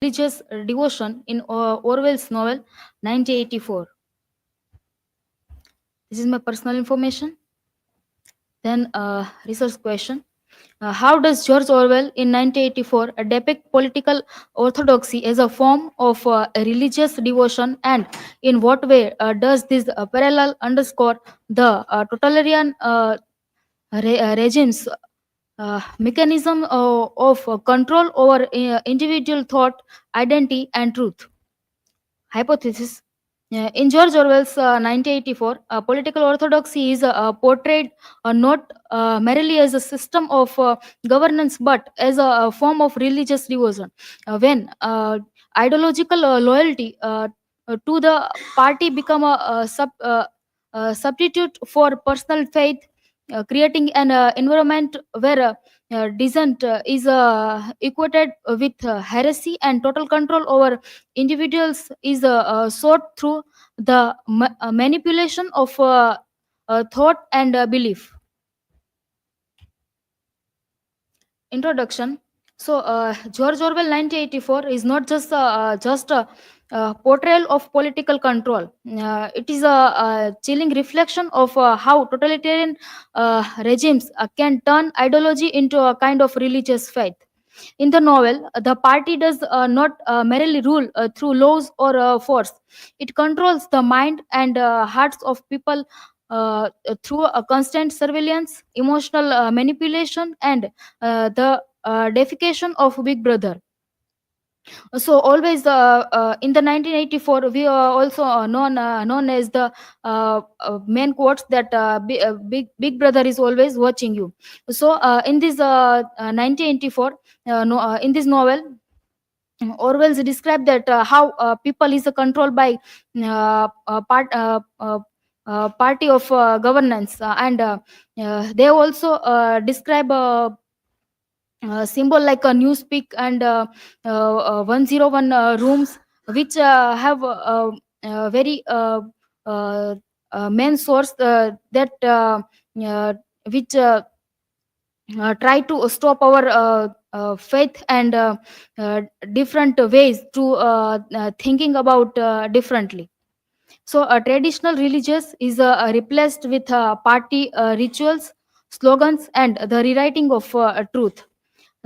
religious devotion in Orwell's novel 1984. This is my personal information. Then, research question. How does George Orwell in 1984 depict political orthodoxy as a form of religious devotion, and in what way does this parallel underscore the totalitarian regime's mechanism of control over individual thought, identity, and truth? Hypothesis. In George Orwell's 1984, political orthodoxy is portrayed not merely as a system of governance but as a form of religious devotion. When ideological loyalty to the party become a substitute for personal faith, creating an environment where dissent is equated with heresy, and total control over individuals is sought through the manipulation of thought and belief. Introduction. So, George Orwell 1984 is not just a portrayal of political control. It is a chilling reflection of how totalitarian regimes can turn ideology into a kind of religious faith. In the novel, the party does not merely rule through laws or force. It controls the mind and hearts of people through a constant surveillance, emotional manipulation, and the deification of Big Brother. So always in the 1984, we are also known as the main quotes that Big Brother is always watching you. So in this 1984, no, in this novel, Orwell's described that how people is controlled by party of governance, and they also describe symbol like a newspeak and 101 rooms, which have very main source that which try to stop our faith and different ways to thinking about differently. So, traditional religious is replaced with party rituals, slogans, and the rewriting of truth.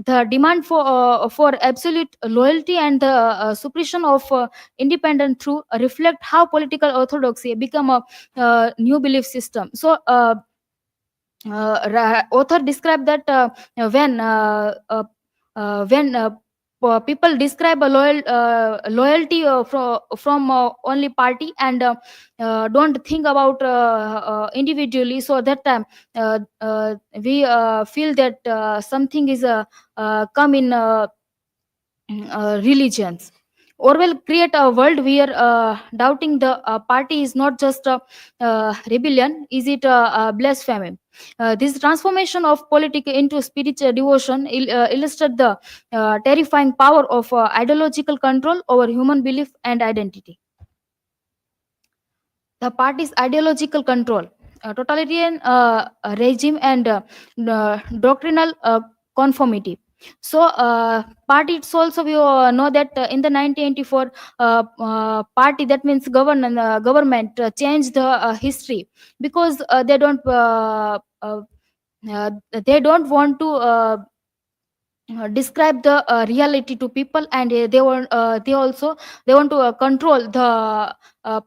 The demand for absolute loyalty and the suppression of independent truth reflect how political orthodoxy become a new belief system. So, author described that when people describe a loyalty from only party and don't think about individually, so that time we feel that something is come in religions. Orwell create a world where doubting the party is not just a rebellion, is it a blasphemy? This transformation of politics into spiritual devotion illustrate the terrifying power of ideological control over human belief and identity. The party's ideological control, totalitarian regime, and doctrinal conformity. So, parties also, we know that in the 1984 party, that means government changed the history, because they don't want to describe the reality to people, and they want to control the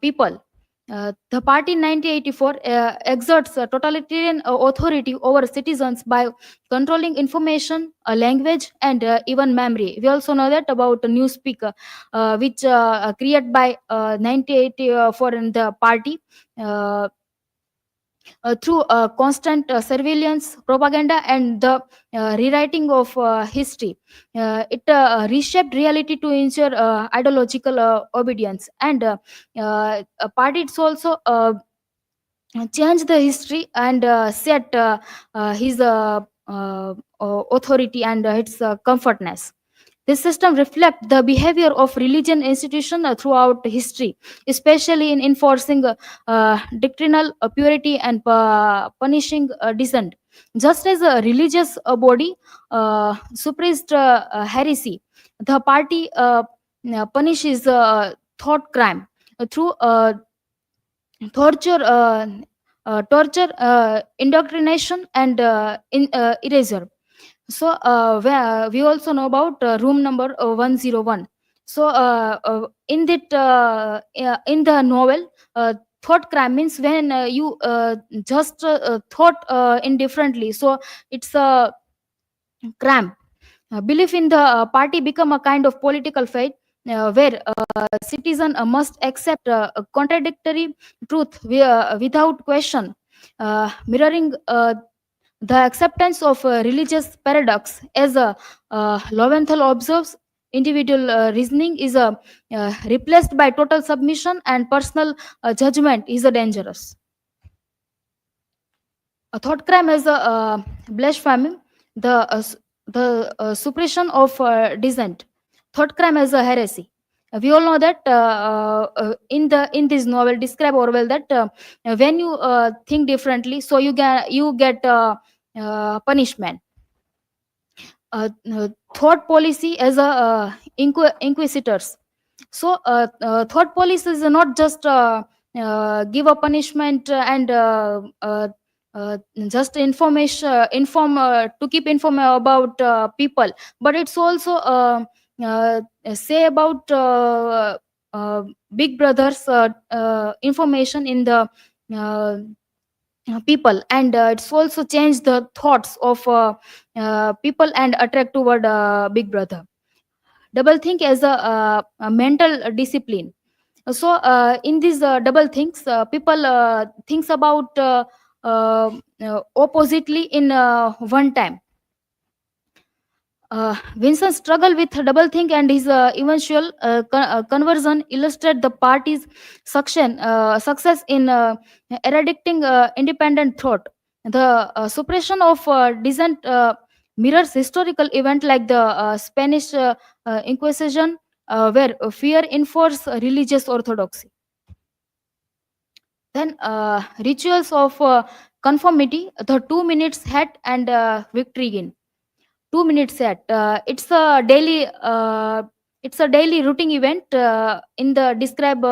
people. The party in 1984 exerts a totalitarian authority over citizens by controlling information, language, and even memory. We also know that about the newspeak, which created by 1984 in the party. Through constant surveillance, propaganda, and the rewriting of history. It reshaped reality to ensure ideological obedience, and parties also changed the history and set his authority and its comfortness. This system reflects the behavior of religion institution throughout history, especially in enforcing doctrinal purity and punishing dissent. Just as a religious body suppressed heresy, the party punishes thought crime through torture, indoctrination, and erasure. So we also know about room number 101. So in the novel, thought crime means when you just thought indifferently. So it's a crime. Belief in the party become a kind of political fate, where citizen must accept a contradictory truth without question, mirroring the acceptance of religious paradox. As Lowenthal observes, individual reasoning is replaced by total submission, and personal judgment is dangerous. A thought crime is a blasphemy, the suppression of dissent. Thought crime is a heresy. We all know that in this novel describe Orwell that when you think differently, so you get punishment. Thought policy as a inquisitors. So thought policy is not just give a punishment and just inform to keep inform about people, but it's also say about big brothers information in the uh, people, and it's also changed the thoughts of people and attract toward big brother. Double think as a mental discipline. So in these double things, people thinks about uh, oppositely in one time. Vincent's struggle with doublethink and his eventual conversion illustrate the party's success in eradicating independent thought. The suppression of dissent mirrors historical event like the Spanish Inquisition, where fear enforced religious orthodoxy. Then rituals of conformity, the 2 minutes hat and victory gain. 2 minutes set, it's a daily routine event in the describe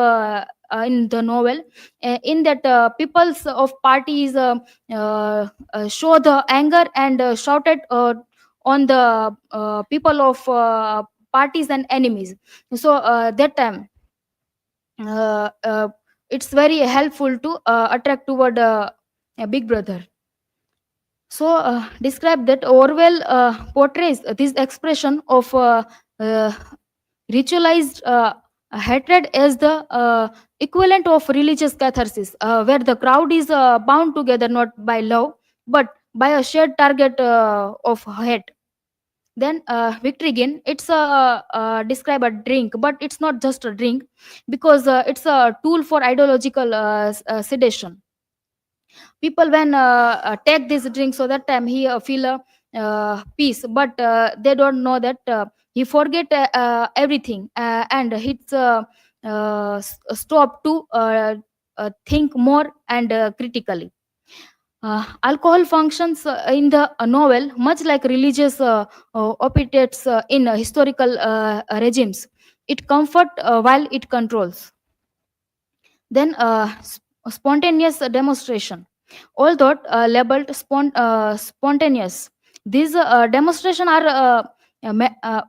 in the novel, in that peoples of parties show the anger and shouted on the people of parties and enemies. So that time it's very helpful to attract toward a big brother. So, describe that Orwell portrays this expression of uh, ritualized hatred as the equivalent of religious catharsis, where the crowd is bound together not by love but by a shared target of hate. Then victory gain, it's a describe a drink, but it's not just a drink, because it's a tool for ideological sedation. People when take this drink, so that time he feel a peace, but they don't know that he forget everything, and it's stop to think more and critically. Alcohol functions in the novel much like religious operates in historical regimes. It comfort while it controls. Then spontaneous demonstration, although labeled spontaneous, these demonstration are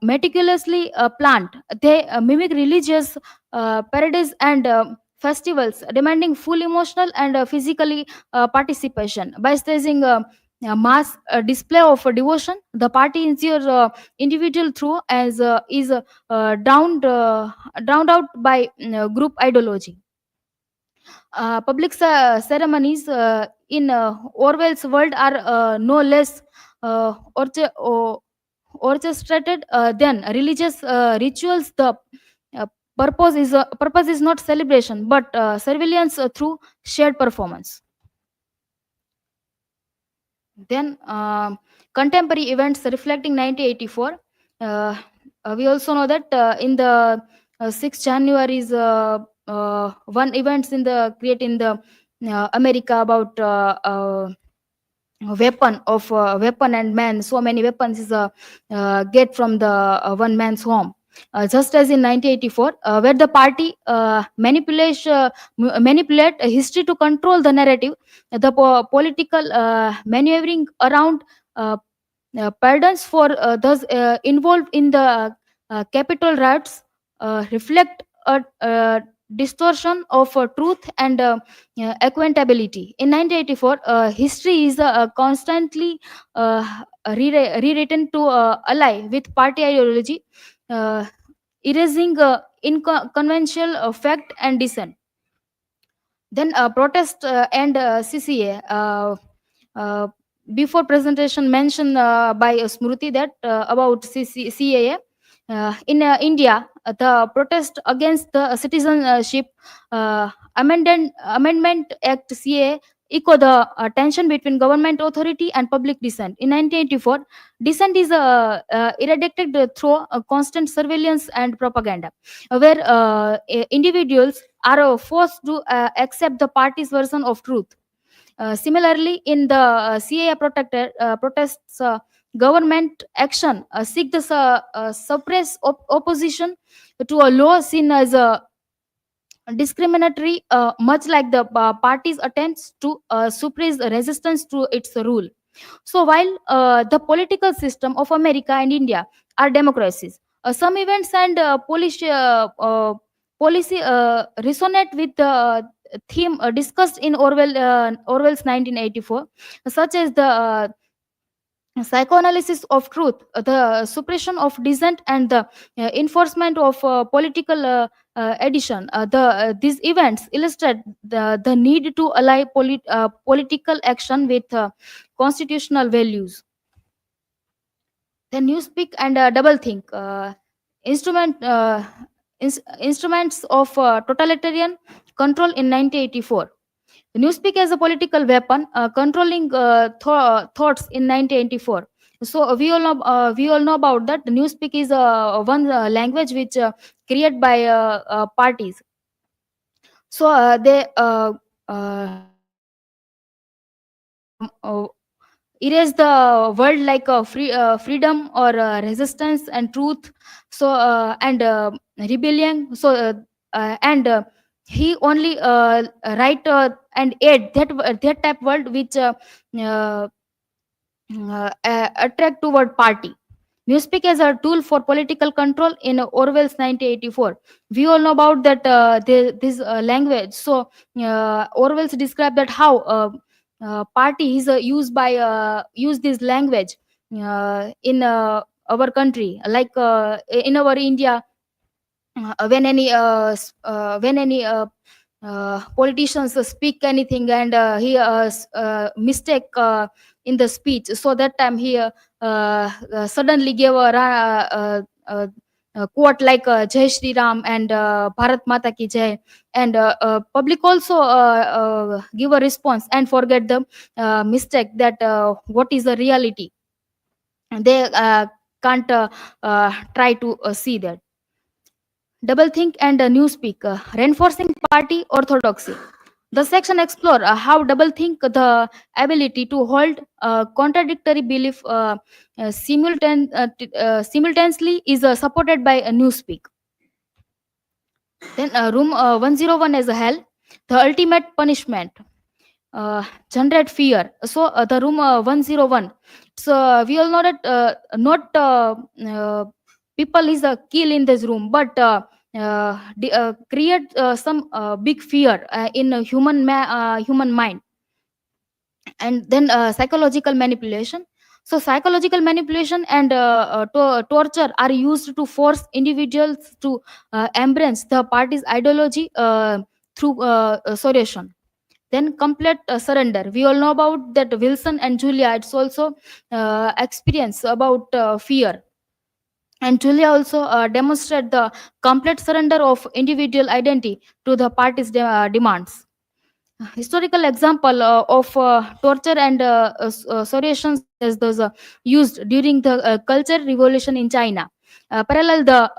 meticulously planned. They mimic religious parades and festivals, demanding full emotional and physically participation. By staging a mass display of devotion, the party ensures individual through as is drowned out by group ideology. Public ceremonies in Orwell's world are no less orchestrated than religious rituals. The uh, purpose is not celebration, but surveillance through shared performance. Then contemporary events reflecting 1984. Uh, we also know that in the 6th January is one events in the create in the America about weapon and man. So many weapons is get from the one man's home. just as in 1984, where the party manipulate history to control the narrative. The political maneuvering around uh, pardons for those involved in the capital riots reflect a distortion of truth and accountability. In 1984, history is constantly rewritten to ally with party ideology, uh, erasing inconventional fact and dissent. Then protest and CCA. Uh, Before presentation mentioned by Smruti that about CAA. In India, the protest against the Citizenship Amendment Act CAA echo the tension between government authority and public dissent. In 1984, dissent is eradicated through constant surveillance and propaganda, where individuals are forced to accept the party's version of truth. Similarly, in the protests, government action seek to suppress opposition to a law seen as a discriminatory, much like the party's attempts to suppress the resistance to its rule. So, while the political system of America and India are democracies, some events and policy resonate with the theme discussed in Orwell's 1984, such as the psychoanalysis of truth, the suppression of dissent, and the enforcement of political addition. These events illustrate the need to ally political action with constitutional values. Then newspeak and double think. Instrument Instruments of totalitarian control in 1984. Newspeak as a political weapon, controlling thoughts in 1984. So we all know about that. Newspeak is one language which created by parties. So they erase the world like freedom or resistance and truth, so and rebellion. So and he only write and aid that type world which uh, attract toward party. Newspeak as a tool for political control in Orwell's 1984. We all know about that this language. So Orwell's described that how parties use this language in our country, like in our India. When any politicians speak anything and he mistake in the speech, so that time he suddenly gave a quote like Jai Shri Ram and Bharat Mata Ki Jai, and public also give a response and forget the mistake that what is the reality. They can't try to see that. Double think and newspeak, reinforcing party orthodoxy. The section explore how double think, the ability to hold contradictory belief simultaneously, is supported by a newspeak. Then room 101 as a hell, the ultimate punishment, generate fear. So the room 101. So we all know that not people is a kill in this room, but create some big fear in a human mind. And then psychological manipulation. So psychological manipulation and torture are used to force individuals to embrace the party's ideology through solution. Then complete surrender. We all know about that Wilson and Julia. It's also experience about fear. And Julia also demonstrate the complete surrender of individual identity to the party's demands. Historical example of torture and solutions such as those used during the culture revolution in China parallel the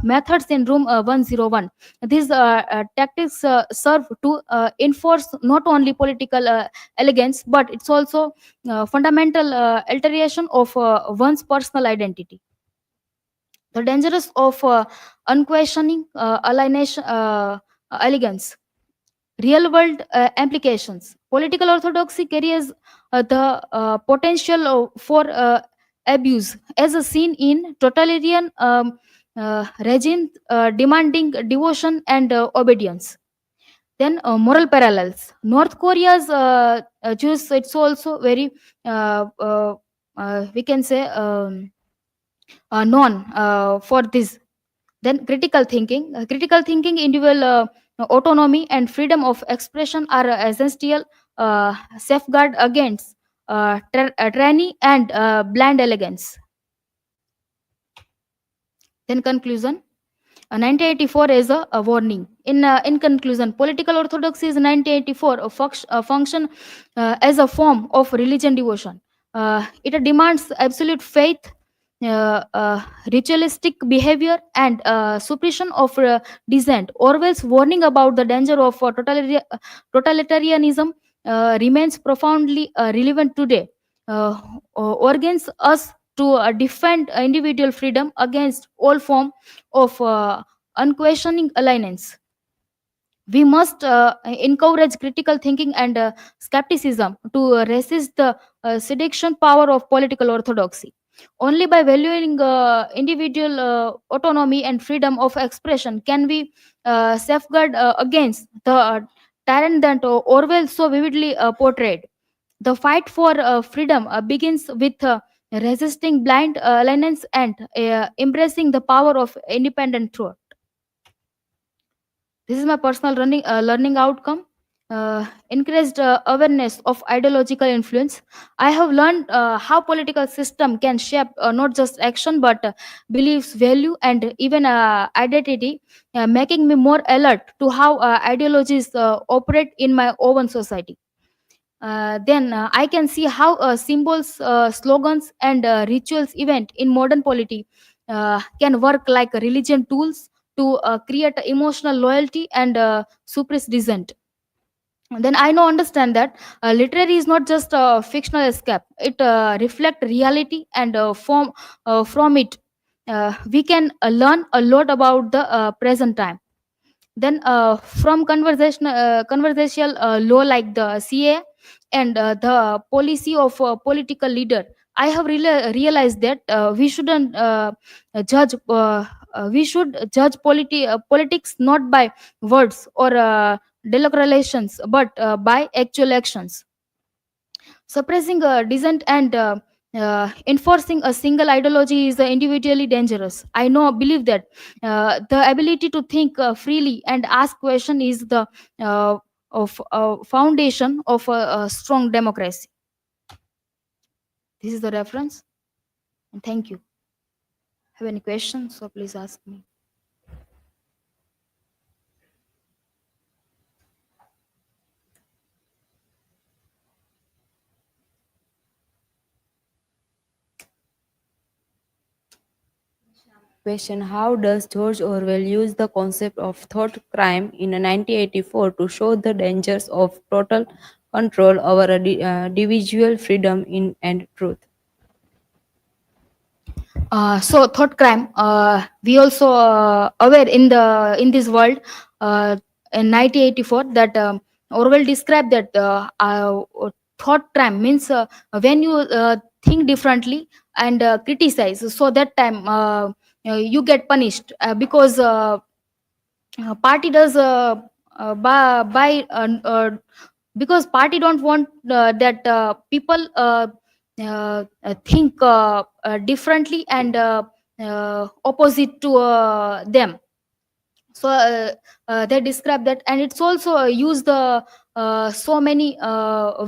methods in room 101. These tactics serve to enforce not only political elegance, but it's also fundamental alteration of one's personal identity. The dangers of unquestioning alienation, elegance, real world implications. Political orthodoxy carries the potential for abuse, as seen in totalitarian regimes demanding devotion and obedience. Then moral parallels. North Korea's Jews, it's also very, we can say, known for this. Then critical thinking, individual autonomy and freedom of expression are essential safeguard against tyranny and blind elegance. Then conclusion. 1984 is a warning. In conclusion, political orthodoxy is 1984 a function as a form of religion devotion. It demands absolute faith, ritualistic behavior, and suppression of dissent. Orwell's warning about the danger of totalitarianism remains profoundly relevant today. Organs us to defend individual freedom against all form of unquestioning alignments. We must encourage critical thinking and skepticism to resist the seduction power of political orthodoxy. Only by valuing individual autonomy and freedom of expression can we safeguard against the tyrant that Orwell so vividly portrayed. The fight for freedom begins with resisting blind alignments and embracing the power of independent thought. This is my personal learning outcome. Increased awareness of ideological influence. I have learned how political system can shape not just action but beliefs, value, and even identity, making me more alert to how ideologies operate in my own society. Then I can see how symbols, slogans, and rituals event in modern polity can work like religion tools to create emotional loyalty and suppress dissent. And then I now understand that literary is not just a fictional escape. It reflects reality, and from it we can learn a lot about the present time. Then from conversational law like the CA and the policy of a political leader, I have realized that judge we should judge politics not by words or declarations but by actual actions. Suppressing dissent and enforcing a single ideology is individually dangerous. I know believe that the ability to think freely and ask question is the foundation of a strong democracy. This is the reference, and thank you. Have any questions? So please ask me. Question: how does George Orwell use the concept of thought crime in 1984 to show the dangers of total control over individual freedom in and truth? So thought crime, we also aware in this world in 1984 that Orwell described that thought crime means when you think differently and criticize, so that time you get punished because party does by because party don't want that people think differently and opposite to them. So they describe that, and it's also used so many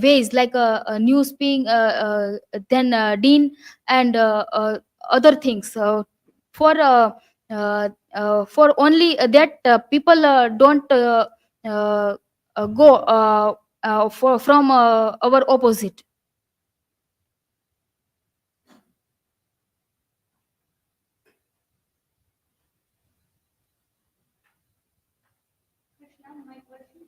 ways like news being then dean and other things for only that people don't go from our opposite.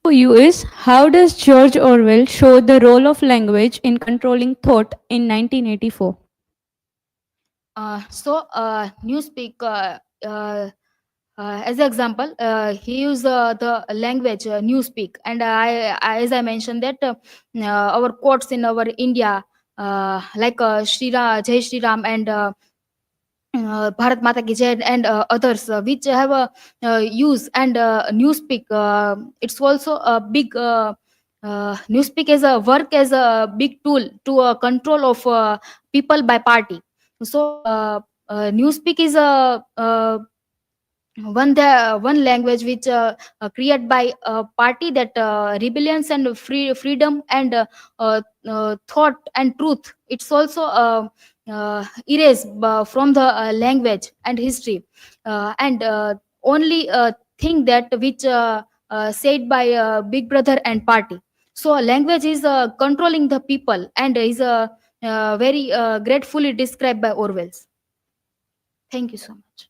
For you is, how does George Orwell show the role of language in controlling thought in 1984? Newspeak, as an example, he used the language newspeak, and as I mentioned that our quotes in our India, like Jai Shri Ram and Bharat Mata Ki Jai and others, which have a use and newspeak. It's also a big newspeak as a work as a big tool to control of people by party. Newspeak is a one language which created by a party that rebellions and freedom and thought and truth. It's also erased from the language and history, and only thing that which said by big brother and party. So language is controlling the people and is very gratefully described by Orwell's. Thank you so much.